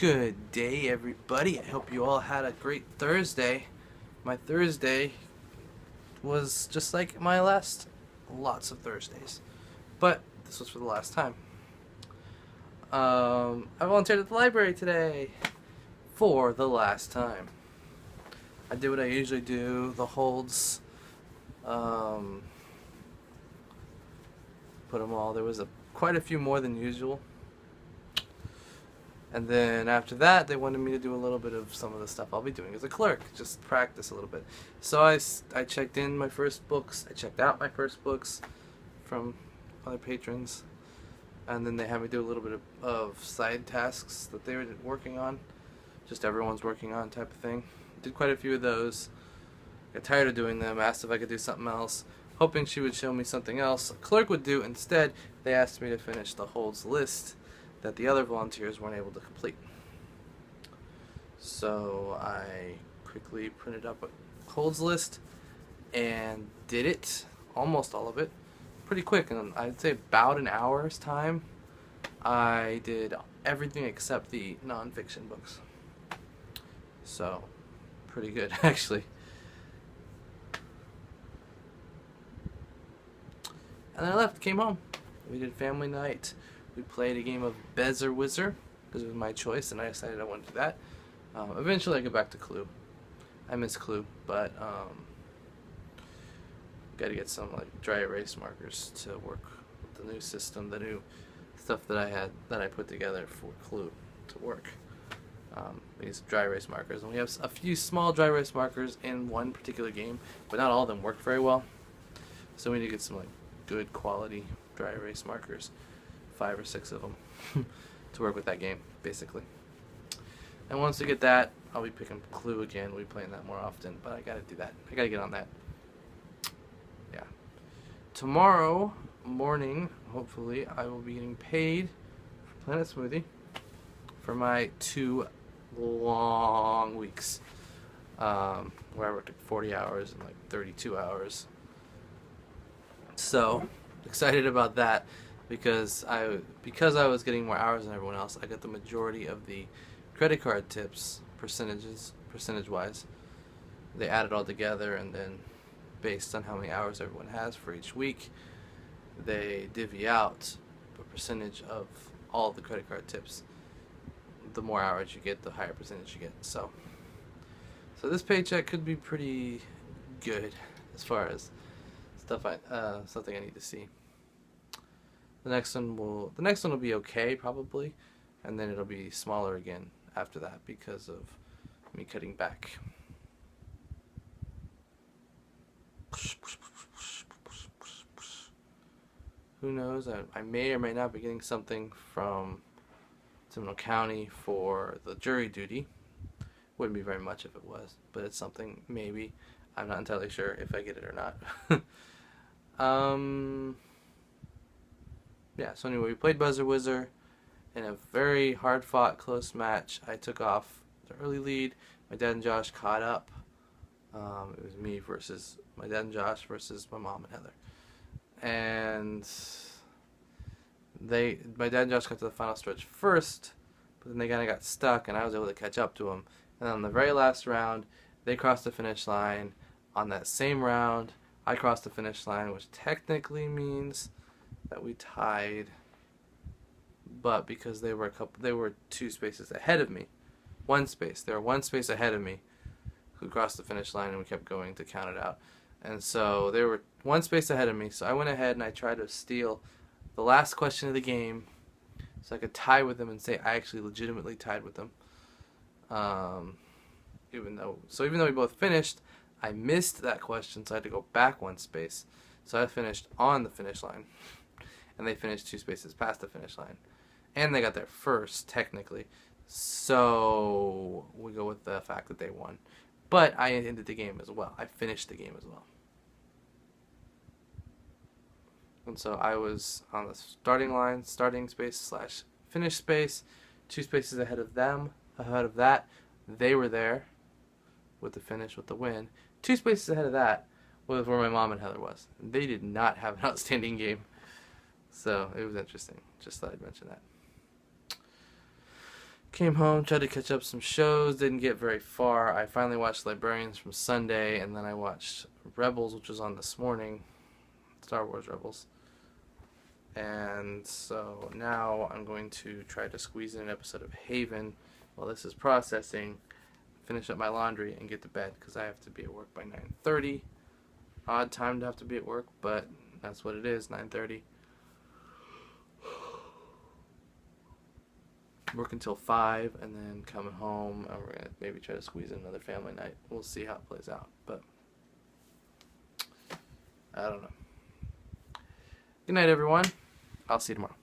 Good day, everybody. I hope you all had a great Thursday. My Thursday was just like my last lots of Thursdays, but this was for the last time. I volunteered at the library today for the last time. I did what I usually do, the holds, um, put them all. There was quite a few more than usual. And then after that, they wanted me to do a little bit of some of the stuff I'll be doing as a clerk, just practice a little bit. So I checked in my first books, I checked out my first books from other patrons, and then they had me do a little bit of side tasks that they were working on, just everyone's working on type of thing. Did quite a few of those, got tired of doing them, asked if I could do something else, hoping she would show me something else a clerk would do. Instead, they asked me to finish the holds list that the other volunteers weren't able to complete. So I quickly printed up a holds list and did it, almost all of it, pretty quick. And I'd say about an hour's time, I did everything except the non-fiction books. So, pretty good, actually. And then I left, came home. We did family night. We played a game of Bezier Wizard because it was my choice, and I decided I wanted to do that. Eventually, I go back to Clue. I miss Clue, but got to get some like dry erase markers to work with the new system, the new stuff that I put together for Clue to work. These dry erase markers, and we have a few small dry erase markers in one particular game, but not all of them work very well. So we need to get some like good quality dry erase markers. 5 or 6 of them to work with that game, basically. And once we get that, I'll be picking Clue again. We'll be playing that more often, but I gotta do that. I gotta get on that. Yeah. Tomorrow morning, hopefully, I will be getting paid for Planet Smoothie for my 2 long weeks, where I worked like 40 hours and like 32 hours. So, excited about that. Because I was getting more hours than everyone else, I got the majority of the credit card tips percentage-wise. They add it all together, and then based on how many hours everyone has for each week, they divvy out a percentage of all of the credit card tips. The more hours you get, the higher percentage you get. So this paycheck could be pretty good as far as something I need to see. The next one will be okay probably, and then it'll be smaller again after that because of me cutting back. Who knows? I may or may not be getting something from Seminole County for the jury duty. Wouldn't be very much if it was, but it's something maybe. I'm not entirely sure if I get it or not. Yeah, so anyway, we played Bezier Wizard in a very hard-fought, close match. I took off the early lead. My dad and Josh caught up. It was me versus my dad and Josh versus my mom and Heather. And my dad and Josh got to the final stretch first, but then they kind of got stuck, and I was able to catch up to them. And then on the very last round, they crossed the finish line. On that same round, I crossed the finish line, which technically means that we tied, but because they were 2 spaces ahead of me, they were 1 space ahead of me, who crossed the finish line, and we kept going to count it out. And so they were 1 space ahead of me, so I went ahead and I tried to steal the last question of the game so I could tie with them and say I actually legitimately tied with them. Even though we both finished, I missed that question, so I had to go back 1 space. So I finished on the finish line, and they finished 2 spaces past the finish line. And they got there first, technically. So we go with the fact that they won. But I ended the game as well. I finished the game as well. And so I was on the starting line, starting space / finish space, 2 spaces ahead of them. Ahead of that, they were there with the finish, with the win. 2 spaces ahead of that was where my mom and Heather was. They did not have an outstanding game. So it was interesting. Just thought I'd mention that. Came home, tried to catch up some shows, didn't get very far. I finally watched Librarians from Sunday, and then I watched Rebels, which was on this morning, Star Wars Rebels. And so now I'm going to try to squeeze in an episode of Haven while this is processing, finish up my laundry, and get to bed because I have to be at work by 9:30. Odd time to have to be at work, but that's what it is, 9:30. Work until 5, and then coming home, and we're going to maybe try to squeeze in another family night. We'll see how it plays out, but I don't know. Good night, everyone. I'll see you tomorrow.